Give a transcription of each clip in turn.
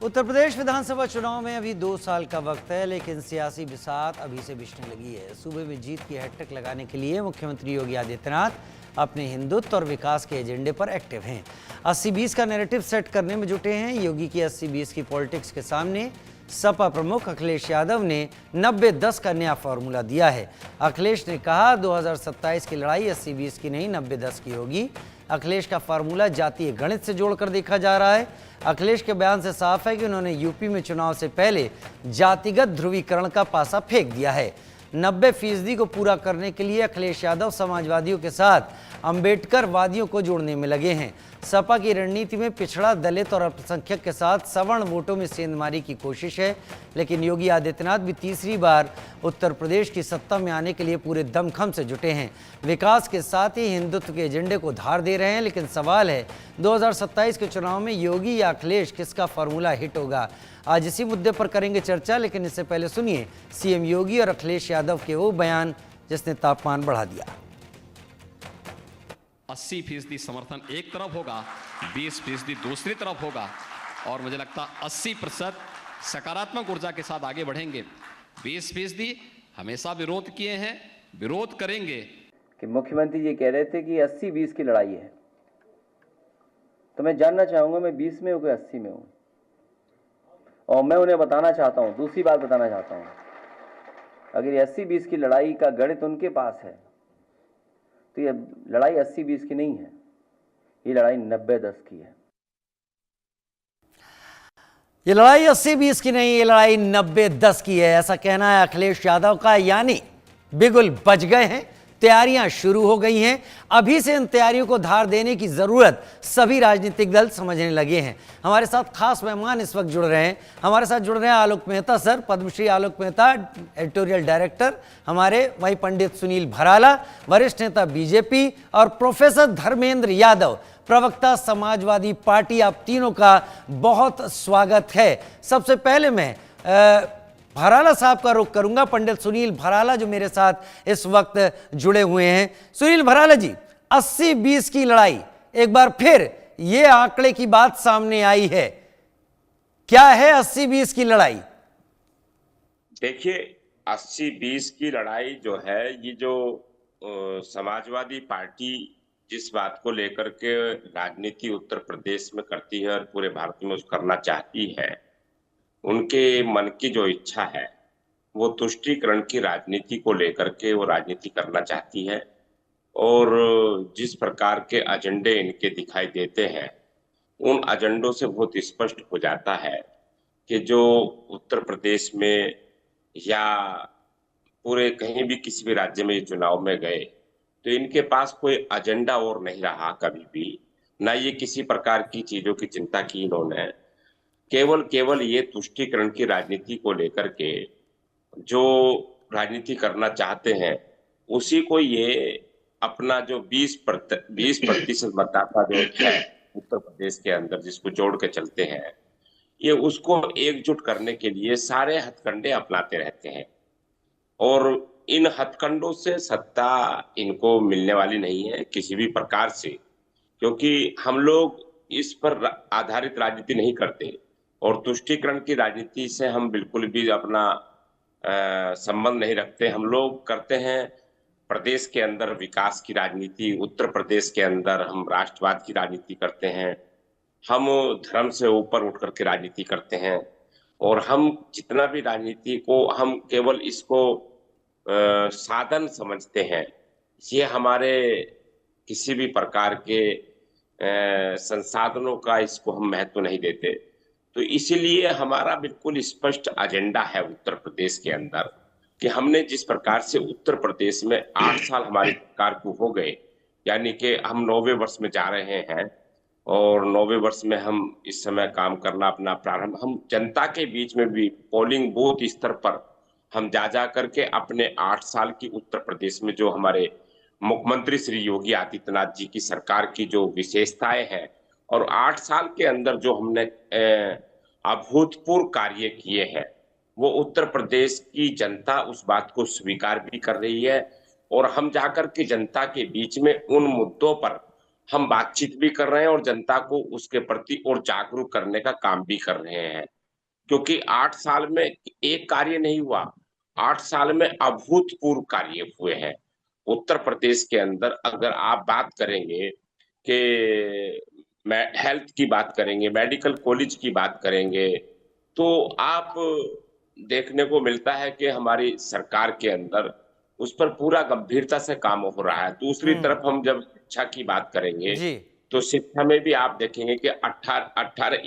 उत्तर प्रदेश विधानसभा चुनाव में अभी 2 साल का वक्त है, लेकिन सियासी बिसात अभी से बिछने लगी है। सूबे में जीत की हैट्रिक लगाने के लिए मुख्यमंत्री योगी आदित्यनाथ अपने हिंदुत्व और विकास के एजेंडे पर एक्टिव हैं। 80-20 का नैरेटिव सेट करने में जुटे हैं। योगी की 80-20 की पॉलिटिक्स के सामने सपा प्रमुख अखिलेश यादव ने 90-10 का नया फॉर्मूला दिया है। अखिलेश ने कहा 2027 की लड़ाई 80-20 की नहीं 90-10 की होगी। अखिलेश का फार्मूला जातीय गणित से जोड़कर देखा जा रहा है। अखिलेश के बयान से साफ है कि उन्होंने यूपी में चुनाव से पहले जातिगत ध्रुवीकरण का पासा फेंक दिया है। 90% को पूरा करने के लिए अखिलेश यादव समाजवादियों के साथ अंबेडकरवादियों को जोड़ने में लगे हैं। सपा की रणनीति में पिछड़ा, दलित और अल्पसंख्यक के साथ सवर्ण वोटों में सेंधमारी की कोशिश है। लेकिन योगी आदित्यनाथ भी तीसरी बार उत्तर प्रदेश की सत्ता में आने के लिए पूरे दमखम से जुटे हैं। विकास के साथ ही हिंदुत्व के एजेंडे को धार दे रहे हैं। लेकिन सवाल है 2027 के चुनाव में योगी या अखिलेश किसका फॉर्मूला हिट होगा। आज इसी मुद्दे पर करेंगे चर्चा, लेकिन इससे पहले सुनिए सीएम योगी और अखिलेश यादव के वो बयान जिसने तापमान बढ़ा दिया। 80% समर्थन एक तरफ होगा, 20% दूसरी तरफ होगा और मुझे लगता 80% सकारात्मक ऊर्जा के साथ आगे बढ़ेंगे। 20% हमेशा विरोध किए हैं, विरोध करेंगे। कि मुख्यमंत्री जी कह रहे थे कि 80-20 की लड़ाई है, तो मैं जानना चाहूंगा मैं 20 में हूं कि 80 में हूं। और मैं उन्हें बताना चाहता हूं, दूसरी बात बताना चाहता हूं, अगर ये 80-20 की लड़ाई का गणित उनके पास है तो ये लड़ाई 80-20 की नहीं है, ये लड़ाई 90-10 की है। ये लड़ाई 80-20 की नहीं, ये लड़ाई 90-10 की है, ऐसा कहना है अखिलेश यादव का। यानी बिगुल बज गए हैं, तैयारियां शुरू हो गई हैं। अभी से इन तैयारियों को धार देने की जरूरत सभी राजनीतिक दल समझने लगे हैं। हमारे साथ खास मेहमान इस वक्त जुड़ रहे हैं। हमारे साथ जुड़ रहे हैं Alok Mehta sir, Padmashri Alok Mehta, editorial director हमारे, वहीं पंडित सुनील भराला, वरिष्ठ नेता बीजेपी, और प्रोफेसर धर्मेंद्र यादव, प्रवक्ता समाजवादी पार्टी। आप तीनों का बहुत स्वागत है। सबसे पहले मैं भराला साहब का रुख करूंगा, पंडित सुनील भराला जो मेरे साथ इस वक्त जुड़े हुए हैं। सुनील भराला जी, 80-20 की लड़ाई, एक बार फिर ये आंकड़े की बात सामने आई है, क्या है 80-20 की लड़ाई? देखिए, 80-20 की लड़ाई जो है, ये जो समाजवादी पार्टी जिस बात को लेकर के राजनीति उत्तर प्रदेश में करती है और पूरे भारत में उसको करना चाहती है, उनके मन की जो इच्छा है वो तुष्टीकरण की राजनीति को लेकर के वो राजनीति करना चाहती है। और जिस प्रकार के एजेंडे इनके दिखाई देते हैं, उन एजेंडों से बहुत स्पष्ट हो जाता है कि जो उत्तर प्रदेश में या पूरे कहीं भी किसी भी राज्य में चुनाव में गए तो इनके पास कोई एजेंडा और नहीं रहा कभी भी, ना ये किसी प्रकार की चीजों की चिंता की इन्होंने। केवल ये तुष्टीकरण की राजनीति को लेकर के जो राजनीति करना चाहते हैं, उसी को ये अपना जो 20% मतदाता जो है उत्तर प्रदेश के अंदर जिसको जोड़ के चलते हैं, ये उसको एकजुट करने के लिए सारे हथकंडे अपनाते रहते हैं। और इन हथकंडों से सत्ता इनको मिलने वाली नहीं है किसी भी प्रकार से, क्योंकि हम लोग इस पर आधारित राजनीति नहीं करते और तुष्टीकरण की राजनीति से हम बिल्कुल भी अपना संबंध नहीं रखते। हम लोग करते हैं प्रदेश के अंदर विकास की राजनीति, उत्तर प्रदेश के अंदर हम राष्ट्रवाद की राजनीति करते हैं, हम धर्म से ऊपर उठ करके राजनीति करते हैं। और हम जितना भी राजनीति को हम केवल इसको साधन समझते हैं, ये हमारे किसी भी प्रकार के संसाधनों का इसको हम महत्व नहीं देते। तो इसीलिए हमारा बिल्कुल स्पष्ट एजेंडा है उत्तर प्रदेश के अंदर कि हमने जिस प्रकार से उत्तर प्रदेश में 8 साल हमारी सरकार को हो गए, यानी कि हम 9वें वर्ष में जा रहे हैं और 9वें वर्ष में हम इस समय काम करना अपना प्रारंभ, हम जनता के बीच में भी पोलिंग बूथ स्तर पर हम जा करके अपने 8 साल की उत्तर प्रदेश में जो हमारे मुख्यमंत्री श्री योगी आदित्यनाथ जी की सरकार की जो विशेषताएं हैं और 8 साल के अंदर जो हमने अभूतपूर्व कार्य किए हैं, वो उत्तर प्रदेश की जनता उस बात को स्वीकार भी कर रही है। और हम जाकर के जनता के बीच में उन मुद्दों पर हम बातचीत भी कर रहे हैं और जनता को उसके प्रति और जागरूक करने का काम भी कर रहे हैं। क्योंकि 8 साल में एक कार्य नहीं हुआ, 8 साल में अभूतपूर्व कार्य हुए हैं। उत्तर प्रदेश के अंदर अगर आप बात करेंगे कि हेल्थ की बात करेंगे, मेडिकल कॉलेज की बात करेंगे, तो आप देखने को मिलता है कि हमारी सरकार के अंदर उस पर पूरा गंभीरता से काम हो रहा है। दूसरी तरफ हम जब शिक्षा की बात करेंगे, जी। तो शिक्षा में भी आप देखेंगे कि 18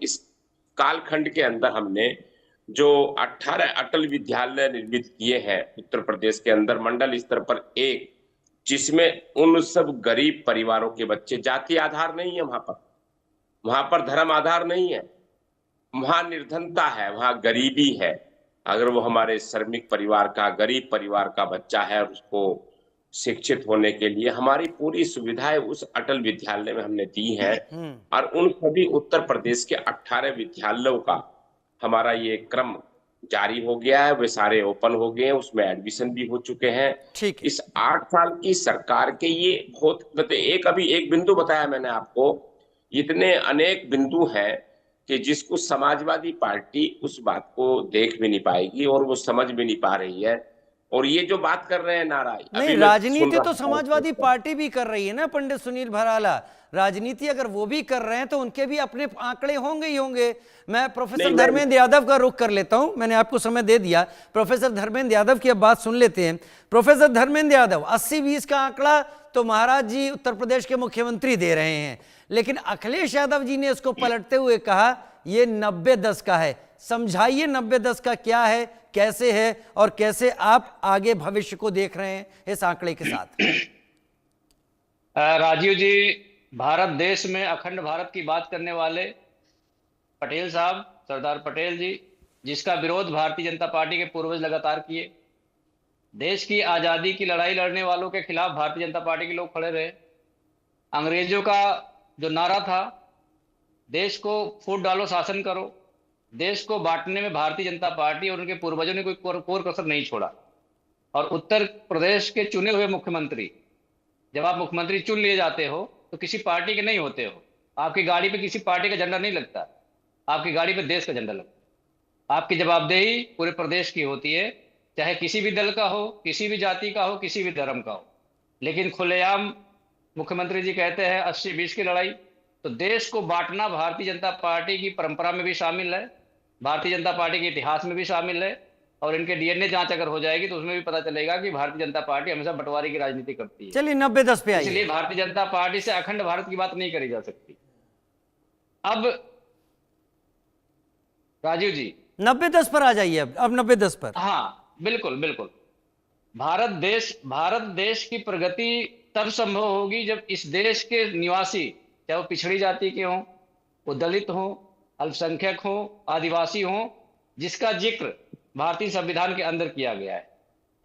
इस कालखंड के अंदर हमने जो 18 अटल विद्यालय निर्मित किए हैं उत्तर प्रदेश के अंदर मंडल स्तर पर एक, जिसमें उन सब गरीब परिवारों के बच्चे, जाति आधार नहीं है वहां पर धर्म आधार नहीं है, वहां निर्धनता है, वहां गरीबी है। अगर वो हमारे श्रमिक परिवार का, गरीब परिवार का बच्चा है और उसको शिक्षित होने के लिए हमारी पूरी सुविधाएं उस अटल विद्यालय में हमने दी हैं, और उन सभी उत्तर प्रदेश के 18 विद्यालयों का हमारा ये क्रम जारी हो गया है। वे सारे ओपन हो गए हैं, उसमें एडमिशन भी हो चुके हैं। ठीक है। इस 8 साल की सरकार के ये बहुत एक बिंदु बताया मैंने आपको, इतने अनेक बिंदु हैं कि जिसको समाजवादी पार्टी उस बात को देख भी नहीं पाएगी और वो समझ भी नहीं पा रही है। और ये जो बात कर रहे हैं नाराज, नहीं, अभी मैं सुन राजनीति रहा तो था समाजवादी पार्टी भी कर रही है ना पंडित सुनील भराला। राजनीति अगर वो भी कर रहे हैं तो उनके भी अपने आंकड़े होंगे ही होंगे। मैं प्रोफेसर नहीं, धर्मेंद्र यादव का रुख कर लेता हूं, मैंने आपको समय दे दिया। प्रोफेसर धर्मेंद्र यादव की अब बात सुन लेते हैं। प्रोफेसर धर्मेंद्र यादव, 80-20 का आंकड़ा तो महाराज जी उत्तर प्रदेश के मुख्यमंत्री दे रहे हैं, लेकिन अखिलेश यादव जी ने इसको पलटते हुए कहा ये 90-10 का है। समझाइए 90-10 का क्या है, कैसे है, और कैसे आप आगे भविष्य को देख रहे हैं इस आंकड़े के साथ। राजीव जी, भारत देश में अखंड भारत की बात करने वाले पटेल साहब, सरदार पटेल जी, जिसका विरोध भारतीय जनता पार्टी के पूर्वज लगातार किए, देश की आजादी की लड़ाई लड़ने वालों के खिलाफ भारतीय जनता पार्टी के लोग खड़े रहे। अंग्रेजों का जो नारा था, देश को फूट डालो शासन करो, देश को बांटने में भारतीय जनता पार्टी और उनके पूर्वजों ने कोई कोर कसर नहीं छोड़ा। और उत्तर प्रदेश के चुने हुए मुख्यमंत्री, जब आप मुख्यमंत्री चुन लिए जाते हो तो किसी पार्टी के नहीं होते हो। आपकी गाड़ी पे किसी पार्टी का झंडा नहीं लगता, आपकी गाड़ी पे देश का झंडा लगता है। आपकी जवाबदेही पूरे प्रदेश की होती है, चाहे किसी भी दल का हो, किसी भी जाति का हो, किसी भी धर्म का हो। लेकिन खुलेआम मुख्यमंत्री जी कहते हैं 80-20 की लड़ाई। तो देश को बांटना भारतीय जनता पार्टी की परंपरा में भी शामिल है, भारतीय जनता पार्टी के इतिहास में भी शामिल है, और इनके डीएनए जांच अगर हो जाएगी तो उसमें भी पता चलेगा कि भारतीय जनता पार्टी हमेशा बंटवारे की राजनीति करती है। चलिए 90-10 पे आइए। इसलिए भारतीय जनता पार्टी से अखंड भारत की बात नहीं करी जा सकती। अब राजीव जी 90-10 पर आ जाइए। अब 90-10 पर। हाँ, बिल्कुल बिल्कुल। भारत देश की प्रगति तब संभव होगी जब इस देश के निवासी, चाहे वो पिछड़ी जाति के हों, वो दलित हों, अल्पसंख्यक हों, आदिवासी हों, जिसका जिक्र भारतीय संविधान के अंदर किया गया है,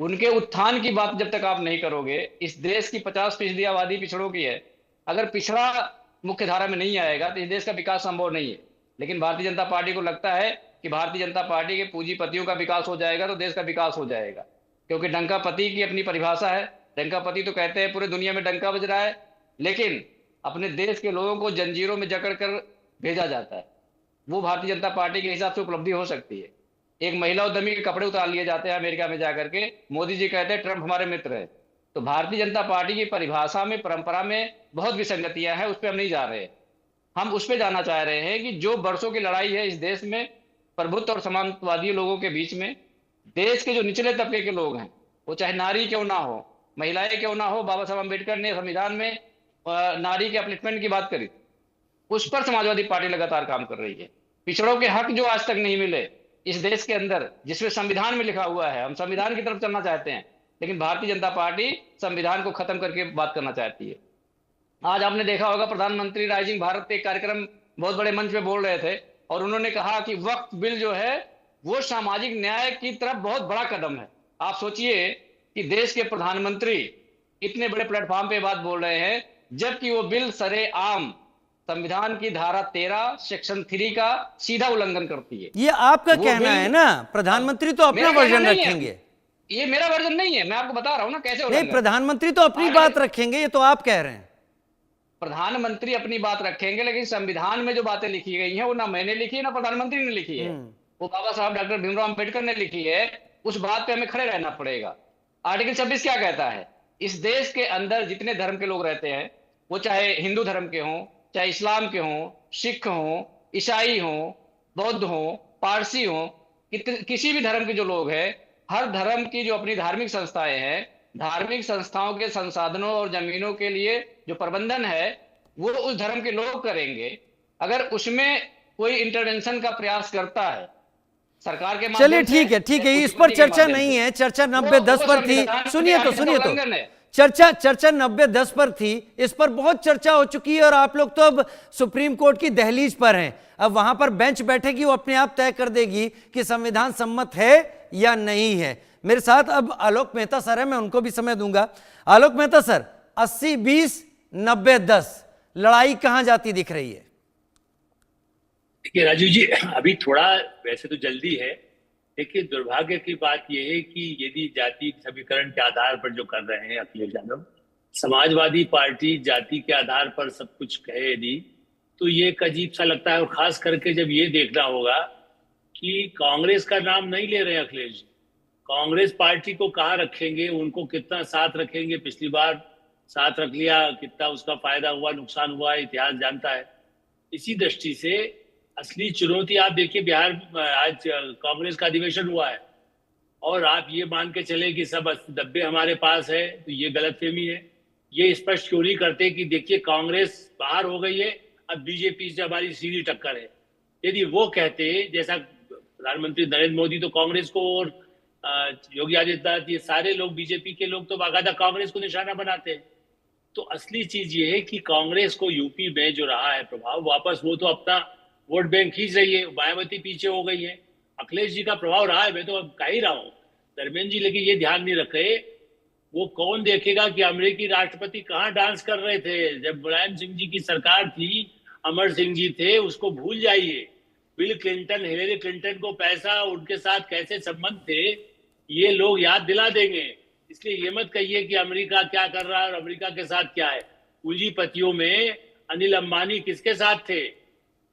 उनके उत्थान की बात जब तक आप नहीं करोगे। इस देश की 50% आबादी पिछड़ों की है। अगर पिछड़ा मुख्य धारा में नहीं आएगा तो इस देश का विकास संभव नहीं है। लेकिन भारतीय जनता पार्टी को लगता है कि भारतीय जनता पार्टी के पूंजीपतियों का विकास हो जाएगा तो देश का विकास हो जाएगा, क्योंकि डंकापति की अपनी परिभाषा है। डंकापति तो कहते हैं पूरे दुनिया में डंका बज रहा है, लेकिन अपने देश के लोगों को जंजीरों में जकड़ कर भेजा जाता है। वो भारतीय जनता पार्टी के हिसाब से उपलब्धि हो सकती है। एक महिला उद्यमी के कपड़े उतार लिए जाते हैं अमेरिका में जाकर के, मोदी जी कहते हैं ट्रंप हमारे मित्र है। तो भारतीय जनता पार्टी की परिभाषा में, परंपरा में बहुत विसंगतियां हैं, उस पर हम नहीं जा रहे। हम उस पर जाना चाह रहे हैं कि जो वर्षों की लड़ाई है इस देश में प्रभुत्व और समाजवादी लोगों के बीच में, देश के जो निचले तबके के लोग हैं, वो चाहे नारी क्यों ना हो, महिलाएं क्यों ना हो, बाबा साहब अम्बेडकर ने संविधान में नारी के अपलिफ्टमेंट की बात करी, उस पर समाजवादी पार्टी लगातार काम कर रही है। पिछड़ों के हक जो आज तक नहीं मिले इस देश के अंदर, जिसमें संविधान में लिखा हुआ है, हम संविधान की तरफ चलना चाहते हैं, लेकिन भारतीय जनता पार्टी संविधान को खत्म करके बात करना चाहती है। आज आपने देखा होगा प्रधानमंत्री राइजिंग भारत एक कार्यक्रम बहुत बड़े मंच पे बोल रहे थे, और उन्होंने कहा कि वक्फ बिल जो है वो सामाजिक न्याय की तरफ बहुत बड़ा कदम है। आप सोचिए कि देश के प्रधानमंत्री इतने बड़े प्लेटफॉर्म पे बात बोल रहे हैं, जबकि वो बिल सरेआम संविधान की धारा 13 सेक्शन 3 का सीधा उल्लंघन करती है। ये आपका कहना है ना, प्रधानमंत्री तो अपना वर्जन रखेंगे। ये मेरा वर्जन नहीं है, मैं आपको बता रहा हूं ना कैसे नहीं, प्रधानमंत्री तो अपनी बात रखेंगे, ये तो आप कह रहे हैं। प्रधानमंत्री अपनी बात रखेंगे, लेकिन संविधान में जो बातें लिखी गई हैं वो ना मैंने लिखी है ना प्रधानमंत्री ने लिखी है, वो बाबा साहब डॉक्टर भीमराव अंबेडकर ने लिखी है। उस बात पे हमें खड़े रहना पड़ेगा। आर्टिकल 26 क्या कहता है? इस देश के अंदर जितने धर्म के लोग रहते हैं, वो चाहे हिंदू धर्म के हों, चाहे इस्लाम के हों, सिख हों, ईसाई हों, बौद्ध हों, पारसी हों, किसी भी धर्म के जो लोग हैं, हर धर्म की जो अपनी धार्मिक संस्थाएं हैं, धार्मिक संस्थाओं के संसाधनों और जमीनों के लिए जो प्रबंधन है वो उस धर्म के लोग करेंगे। अगर उसमें कोई इंटरवेंशन का प्रयास करता है सरकार के चलिए ठीक है, इस पर चर्चा नहीं है, चर्चा 90-10 पर थी। सुनिए तो चर्चा 90-10 पर थी, इस पर बहुत चर्चा हो चुकी है और आप लोग तो अब सुप्रीम कोर्ट की दहलीज पर हैं। अब वहां पर बेंच बैठेगी, वो अपने आप तय कर देगी कि संविधान सम्मत है या नहीं है। मेरे साथ अब आलोक मेहता सर है, मैं उनको भी समय दूंगा। आलोक मेहता सर, 80-20, 90-10 लड़ाई कहां जाती दिख रही है? देखिए राजीव जी, अभी थोड़ा वैसे तो जल्दी है, लेकिन दुर्भाग्य की बात यह है कि यदि जाति समीकरण के आधार पर जो कर रहे हैं अखिलेश यादव, समाजवादी पार्टी जाति के आधार पर सब कुछ कहे यदि, तो ये एक अजीब सा लगता है। और खास करके जब ये देखना होगा कि कांग्रेस का नाम नहीं ले रहे हैं अखिलेश जी, कांग्रेस पार्टी को कहाँ रखेंगे, उनको कितना साथ रखेंगे। पिछली बार साथ रख लिया, कितना उसका फायदा हुआ नुकसान हुआ इतिहास जानता है। इसी दृष्टि से असली चुनौती आप देखिए, बिहार आज कांग्रेस का अधिवेशन हुआ है और आप ये मान के चले कि सब डब्बे हमारे पास है, तो ये गलतफहमी है। ये स्पष्ट क्यों नहीं करते कि देखिए कांग्रेस बाहर हो गई है, अब बीजेपी से हमारी सीधी टक्कर है। यदि वो कहते, जैसा प्रधानमंत्री नरेंद्र मोदी तो कांग्रेस को और योगी आदित्यनाथ, ये सारे लोग बीजेपी के लोग तो बाकायदा कांग्रेस को निशाना बनाते हैं। तो असली चीज ये है कि कांग्रेस को यूपी में जो रहा है प्रभाव, वापस वो तो अपना वोट बैंक खींच रही है, मायावती पीछे हो गई है। अखिलेश जी का प्रभाव रहा है, मैं तो अब कह ही रहा हूँ धर्मेंद्र जी, लेकिन ये ध्यान नहीं रखे, वो कौन देखेगा कि अमेरिकी राष्ट्रपति कहाँ डांस कर रहे थे जब मुलायम सिंह जी की सरकार थी, अमर सिंह जी थे, उसको भूल जाइए। बिल क्लिंटन, हिलेरी क्लिंटन को पैसा, उनके साथ कैसे संबंध थे, ये लोग याद दिला देंगे। इसलिए ये मत कहिए कि अमेरिका क्या कर रहा है और अमेरिका के साथ क्या है। पूंजीपतियों में अनिल अंबानी किसके साथ थे?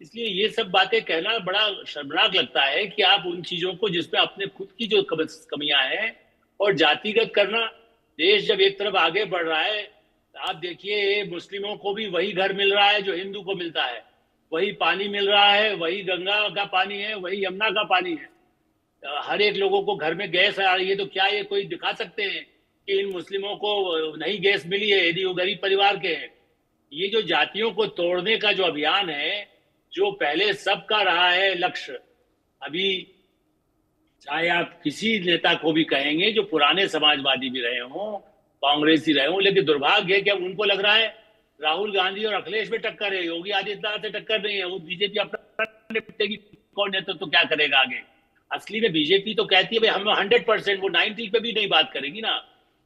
इसलिए ये सब बातें कहना बड़ा शर्मनाक लगता है कि आप उन चीजों को जिसमें अपने खुद की जो कमियां हैं और जातिगत करना। देश जब एक तरफ आगे बढ़ रहा है, आप देखिए मुस्लिमों को भी वही घर मिल रहा है जो हिंदू को मिलता है, वही पानी मिल रहा है, वही गंगा का पानी है, वही यमुना का पानी है। हर एक लोगों को घर में गैस आ रही है, तो क्या ये कोई दिखा सकते हैं कि इन मुस्लिमों को नहीं गैस मिली है यदि वो गरीब परिवार के हैं? ये जो जातियों को तोड़ने का जो अभियान है, जो पहले सबका रहा है लक्ष्य, अभी चाहे आप किसी नेता को भी कहेंगे जो पुराने समाजवादी भी रहे हों, कांग्रेसी रहे हों, लेकिन दुर्भाग्य है कि अब उनको लग रहा है राहुल गांधी और अखिलेश में टक्कर है, योगी आदित्यनाथ से टक्कर नहीं है। वो बीजेपी अपना निपटेगी, कौन नेता तो क्या करेगा आगे। असली में बीजेपी तो कहती है भाई हम 100%, वो 90 पे भी नहीं बात करेगी ना।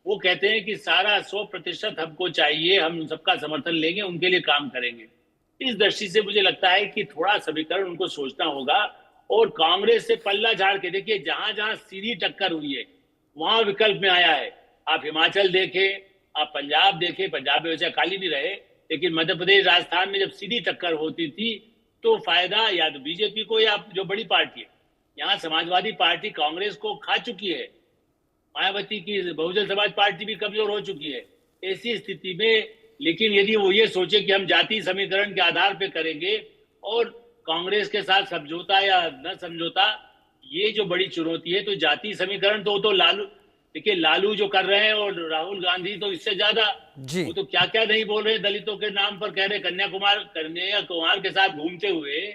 वो कहते हैं कि सारा 100% हमको चाहिए, हम सबका समर्थन लेंगे, उनके लिए काम करेंगे। इस दृष्टि से मुझे लगता है कि थोड़ा समीकरण उनको सोचना होगा और कांग्रेस से पल्ला झाड़ के देखिए, जहां जहां सीधी टक्कर हुई है वहां विकल्प में आया है। आप हिमाचल देखें, आप पंजाब देखें, पंजाब में वैसे अकाली भी रहे, लेकिन मध्य प्रदेश राजस्थान में जब सीधी टक्कर होती थी तो फायदा या तो बीजेपी को या जो बड़ी पार्टी है। यहाँ समाजवादी पार्टी कांग्रेस को खा चुकी है, मायावती की बहुजन समाज पार्टी भी कमजोर हो चुकी है। ऐसी स्थिति में लेकिन यदि वो ये सोचे कि हम जाति समीकरण के आधार पे करेंगे और कांग्रेस के साथ समझौता या न समझौता, ये जो बड़ी चुनौती है, तो जाति समीकरण तो लालू, देखिए लालू जो कर रहे हैं और राहुल गांधी तो इससे ज्यादा, वो तो क्या क्या नहीं बोल रहे, दलितों के नाम पर कह रहे, कन्या कुमार के साथ घूमते हुए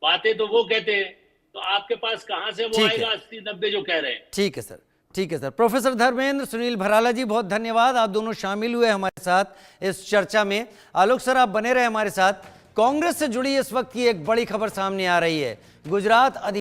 बातें तो वो कहते हैं। तो आपके पास कहां से वो आएगा 80-90 जो कह रहे हैं। ठीक है सर, ठीक है सर। प्रोफेसर धर्मेंद्र, सुनील भराला जी, बहुत धन्यवाद, आप दोनों शामिल हुए हमारे साथ इस चर्चा में। आलोक सर, आप बने रहे हमारे साथ। कांग्रेस से जुड़ी इस वक्त की एक बड़ी खबर सामने आ रही है। गुजरात